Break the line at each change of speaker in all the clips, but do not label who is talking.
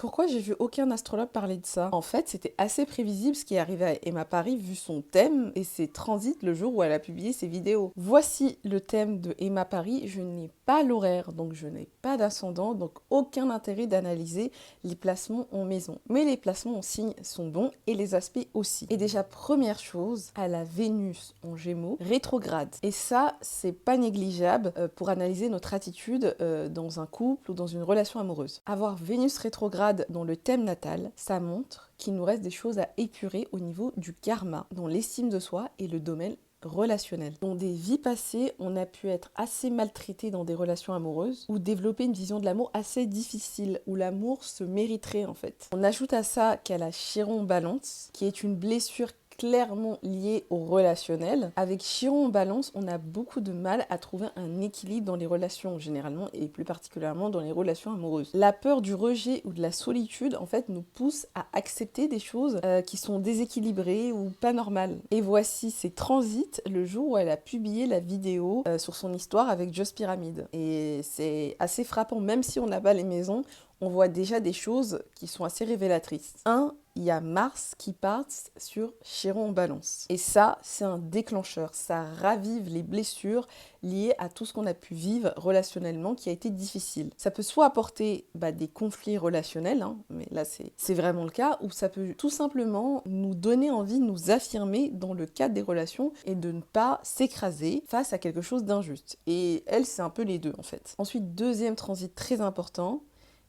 Pourquoi j'ai vu aucun astrologue parler de ça? En fait, c'était assez prévisible ce qui est arrivé à Emma Paris vu son thème et ses transits le jour où elle a publié ses vidéos. Voici le thème de Emma Paris. Je n'ai pas l'horaire, donc je n'ai pas d'ascendant, donc aucun intérêt d'analyser les placements en maison. Mais les placements en signe sont bons et les aspects aussi. Et déjà, première chose, à la Vénus en Gémeaux, rétrograde. Et ça, c'est pas négligeable pour analyser notre attitude dans un couple ou dans une relation amoureuse. Avoir Vénus rétrograde dans le thème natal, ça montre qu'il nous reste des choses à épurer au niveau du karma, dans l'estime de soi et le domaine relationnel. Dans des vies passées, on a pu être assez maltraité dans des relations amoureuses ou développer une vision de l'amour assez difficile, où l'amour se mériterait en fait. On ajoute à ça qu'elle a Chiron Balance, qui est une blessure clairement lié au relationnel. Avec Chiron en balance, on a beaucoup de mal à trouver un équilibre dans les relations généralement et plus particulièrement dans les relations amoureuses. La peur du rejet ou de la solitude en fait nous pousse à accepter des choses qui sont déséquilibrées ou pas normales. Et voici ses transits le jour où elle a publié la vidéo sur son histoire avec Just Pyramid. Et c'est assez frappant, même si on n'a pas les maisons, on voit déjà des choses qui sont assez révélatrices. Il y a Mars qui part sur Chiron en balance. Et ça, c'est un déclencheur. Ça ravive les blessures liées à tout ce qu'on a pu vivre relationnellement qui a été difficile. Ça peut soit apporter des conflits relationnels, mais là c'est vraiment le cas, ou ça peut tout simplement nous donner envie de nous affirmer dans le cadre des relations et de ne pas s'écraser face à quelque chose d'injuste. Et elle, c'est un peu les deux en fait. Ensuite, deuxième transit très important,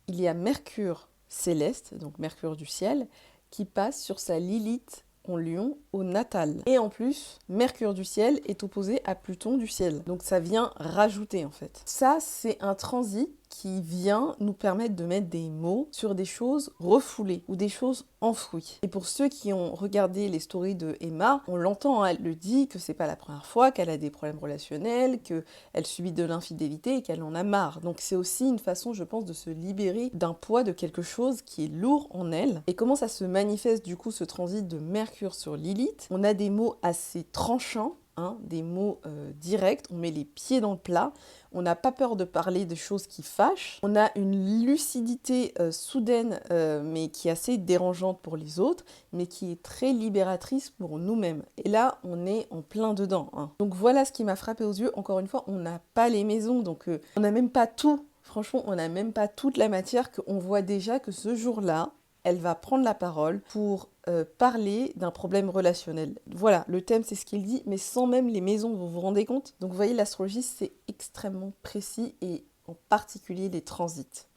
il y a Mercure céleste, donc Mercure du ciel, qui passe sur sa Lilith en Lion au natal. Et en plus, Mercure du ciel est opposé à Pluton du ciel. Donc ça vient rajouter en fait. Ça, c'est un transit qui vient nous permettre de mettre des mots sur des choses refoulées ou des choses enfouies. Et pour ceux qui ont regardé les stories de Emma, on l'entend, elle le dit que c'est pas la première fois qu'elle a des problèmes relationnels, qu'elle subit de l'infidélité et qu'elle en a marre. Donc c'est aussi une façon, je pense, de se libérer d'un poids de quelque chose qui est lourd en elle. Et comment ça se manifeste du coup ce transit de Mercure sur Lilith? On a des mots assez tranchants, des mots directs, on met les pieds dans le plat, on n'a pas peur de parler de choses qui fâchent, on a une lucidité soudaine mais qui est assez dérangeante pour les autres, mais qui est très libératrice pour nous-mêmes. Et là, on est en plein dedans. Donc voilà ce qui m'a frappé aux yeux. Encore une fois, on n'a pas les maisons, donc on n'a même pas tout. Franchement, on n'a même pas toute la matière qu'on voit déjà que ce jour-là, elle va prendre la parole pour parler d'un problème relationnel. Voilà, le thème c'est ce qu'il dit, mais sans même les maisons, vous vous rendez compte? Donc vous voyez, l'astrologie c'est extrêmement précis et en particulier les transits.